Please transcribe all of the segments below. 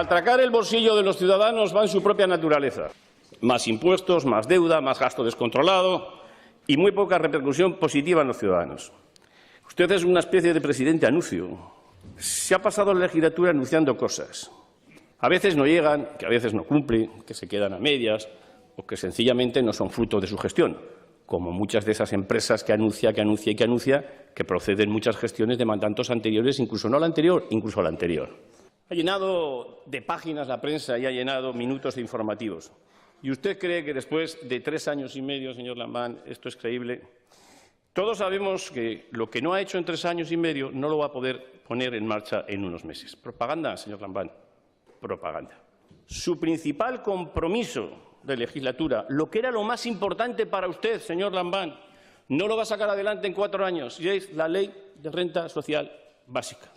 atracar el bolsillo de los ciudadanos va en su propia naturaleza. Más impuestos, más deuda, más gasto descontrolado y muy poca repercusión positiva en los ciudadanos. Usted es una especie de presidente anuncio. Se ha pasado la legislatura anunciando cosas. A veces no llegan, que a veces no cumple, que se quedan a medias o que sencillamente no son fruto de su gestión, como muchas de esas empresas que anuncia, que proceden muchas gestiones de mandatos anteriores, incluso no la anterior, incluso la anterior. Ha llenado de páginas la prensa y ha llenado minutos de informativos. ¿Y usted cree que después de 3 años y medio, señor Lambán, esto es creíble? Todos sabemos que lo que no ha hecho en 3 años y medio no lo va a poder poner en marcha en unos meses. Propaganda, señor Lambán, propaganda. Su principal compromiso de legislatura, lo que era lo más importante para usted, señor Lambán, no lo va a sacar adelante en 4 años, y es la Ley de Renta Social Básica.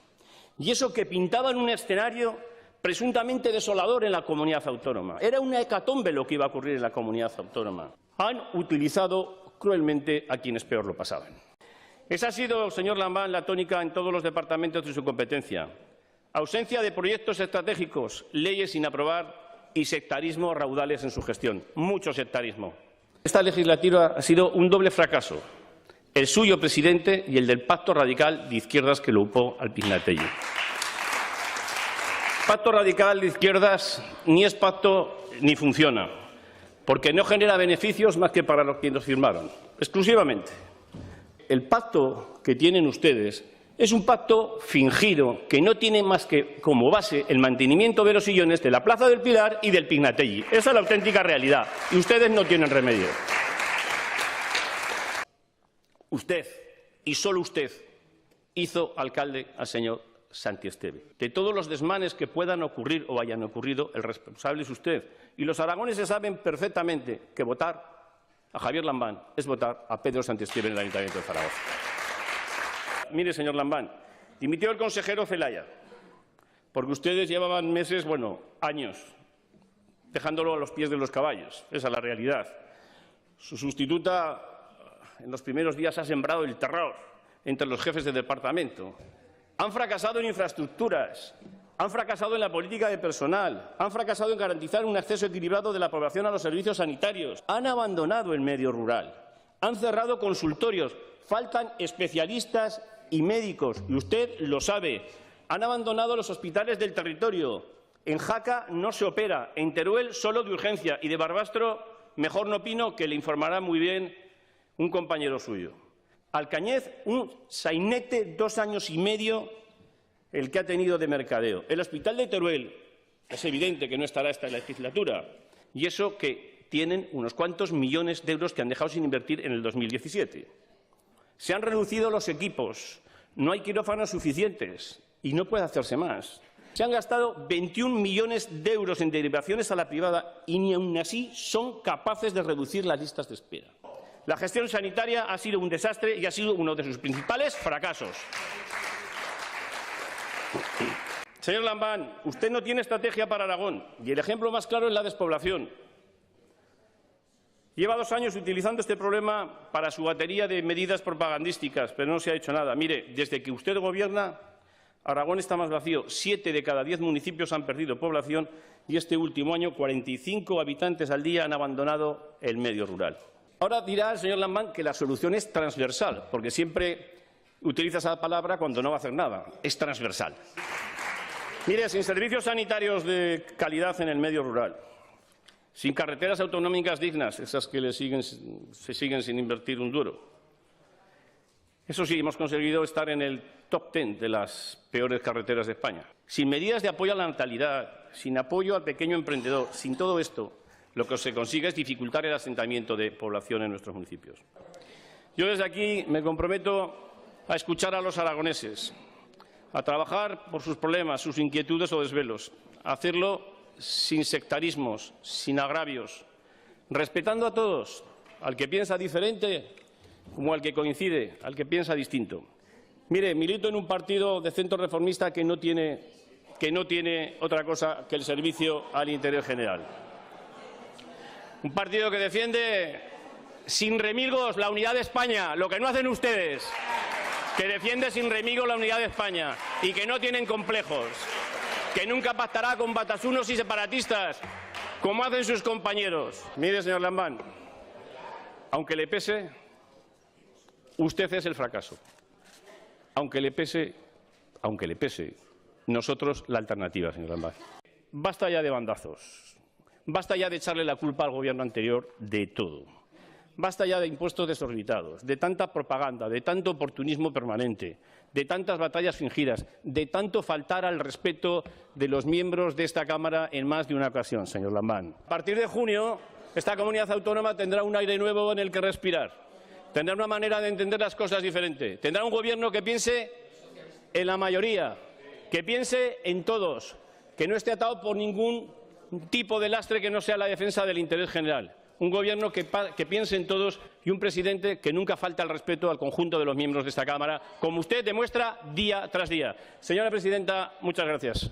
Y eso que pintaba en un escenario presuntamente desolador en la comunidad autónoma. Era una hecatombe lo que iba a ocurrir en la comunidad autónoma. Han utilizado cruelmente a quienes peor lo pasaban. Esa ha sido, señor Lambán, la tónica en todos los departamentos de su competencia. Ausencia de proyectos estratégicos, leyes sin aprobar y sectarismo raudales en su gestión. Mucho sectarismo. Esta legislatura ha sido un doble fracaso. El suyo, presidente, y el del pacto radical de izquierdas que lo upó al Pignatelli. Pacto radical de izquierdas ni es pacto ni funciona, porque no genera beneficios más que para los que los firmaron, exclusivamente. El pacto que tienen ustedes es un pacto fingido que no tiene más que como base el mantenimiento de los sillones de la Plaza del Pilar y del Pignatelli. Esa es la auténtica realidad y ustedes no tienen remedio. Usted, y solo usted, hizo alcalde al señor Santi Esteve. De todos los desmanes que puedan ocurrir o hayan ocurrido, el responsable es usted. Y los aragoneses saben perfectamente que votar a Javier Lambán es votar a Pedro Santi Esteve en el Ayuntamiento de Zaragoza. Mire, señor Lambán, dimitió el consejero Zelaya, porque ustedes llevaban meses, años, dejándolo a los pies de los caballos. Esa es la realidad. Su sustituta en los primeros días ha sembrado el terror entre los jefes de departamento. Han fracasado en infraestructuras, han fracasado en la política de personal, han fracasado en garantizar un acceso equilibrado de la población a los servicios sanitarios, han abandonado el medio rural, han cerrado consultorios, faltan especialistas y médicos, y usted lo sabe, han abandonado los hospitales del territorio. En Jaca no se opera, en Teruel solo de urgencia y de Barbastro mejor no opino, que le informará muy bien un compañero suyo. Alcañez, un sainete 2 años y medio el que ha tenido de mercadeo. El hospital de Teruel es evidente que no estará esta legislatura, y eso que tienen unos cuantos millones de euros que han dejado sin invertir en el 2017. Se han reducido los equipos, no hay quirófanos suficientes y no puede hacerse más. Se han gastado 21 millones de euros en derivaciones a la privada y ni aun así son capaces de reducir las listas de espera. La gestión sanitaria ha sido un desastre y ha sido uno de sus principales fracasos. Señor Lambán, usted no tiene estrategia para Aragón y el ejemplo más claro es la despoblación. Lleva 2 años utilizando este problema para su batería de medidas propagandísticas, pero no se ha hecho nada. Mire, desde que usted gobierna, Aragón está más vacío. 7 de cada 10 municipios han perdido población y este último año 45 habitantes al día han abandonado el medio rural. Ahora dirá el señor Lambán que la solución es transversal, porque siempre utiliza esa palabra cuando no va a hacer nada. Es transversal. Mire, sin servicios sanitarios de calidad en el medio rural, sin carreteras autonómicas dignas, esas que se siguen sin invertir un duro. Eso sí, hemos conseguido estar en el top 10 de las peores carreteras de España. Sin medidas de apoyo a la natalidad, sin apoyo al pequeño emprendedor, sin todo esto, lo que se consigue es dificultar el asentamiento de población en nuestros municipios. Yo desde aquí me comprometo a escuchar a los aragoneses, a trabajar por sus problemas, sus inquietudes o desvelos, a hacerlo sin sectarismos, sin agravios, respetando a todos, al que piensa diferente como al que coincide, al que piensa distinto. Mire, milito en un partido de centro reformista que no tiene otra cosa que el servicio al interés general. Un partido que defiende sin remilgos la unidad de España, lo que no hacen ustedes, que defiende sin remilgos la unidad de España y que no tienen complejos. que nunca pactará con batasunos y separatistas, como hacen sus compañeros. Mire, señor Lambán, aunque le pese, usted es el fracaso. Aunque le pese, nosotros la alternativa, señor Lambán. Basta ya de bandazos. Basta ya de echarle la culpa al Gobierno anterior de todo. Basta ya de impuestos desorbitados, de tanta propaganda, de tanto oportunismo permanente, de tantas batallas fingidas, de tanto faltar al respeto de los miembros de esta Cámara en más de una ocasión, señor Lambán. A partir de junio, esta comunidad autónoma tendrá un aire nuevo en el que respirar. Tendrá una manera de entender las cosas diferente. Tendrá un Gobierno que piense en la mayoría, que piense en todos, que no esté atado por ningún tipo de lastre que no sea la defensa del interés general. Un Gobierno que piense en todos y un presidente que nunca falta el respeto al conjunto de los miembros de esta Cámara, como usted demuestra día tras día. Señora presidenta, muchas gracias.